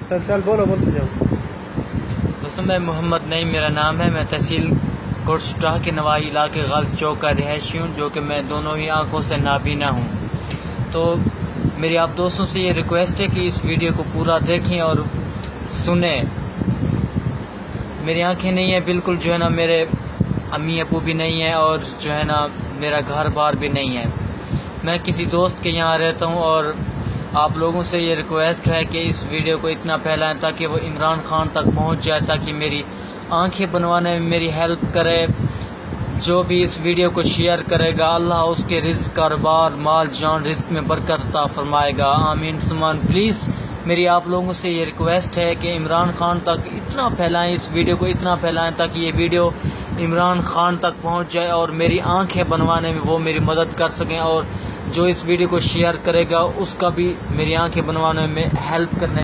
चल चल बोलो बोलते जाओ। दोस्तों मैं मोहम्मद नईम मेरा नाम है। मैं तहसील कोटशटाह के नवाई इलाके गल्फ चौक का रिहायशी हूँ, जो कि मैं दोनों ही आँखों से नाबीना हूँ। तो मेरी आप दोस्तों से ये रिक्वेस्ट है कि इस वीडियो को पूरा देखें और सुने। मेरी आंखें नहीं है बिल्कुल, जो है ना मेरे अम्मी अबू भी नहीं है, और जो है ना मेरा घर बार भी नहीं है। मैं किसी दोस्त के यहाँ रहता हूँ, और आप लोगों से ये रिक्वेस्ट है कि इस वीडियो को इतना फैलाएं ताकि वो इमरान खान तक पहुँच जाए, ताकि मेरी आंखें बनवाने में मेरी हेल्प करे। जो भी इस वीडियो को शेयर करेगा अल्लाह उसके रिज़्क़, कारोबार, माल जान, रिज़्क़ में बरकत अता फरमाएगा। आमीन सुमान। प्लीज़ मेरी आप लोगों से ये रिक्वेस्ट है कि इमरान खान तक इतना फैलाएं, इस वीडियो को इतना फैलाएं ताकि ये वीडियो इमरान खान तक पहुंच जाए और मेरी आंखें बनवाने में वो मेरी मदद कर सकें, और जो इस वीडियो को शेयर करेगा उसका भी मेरी आंखें बनवाने में हेल्प करने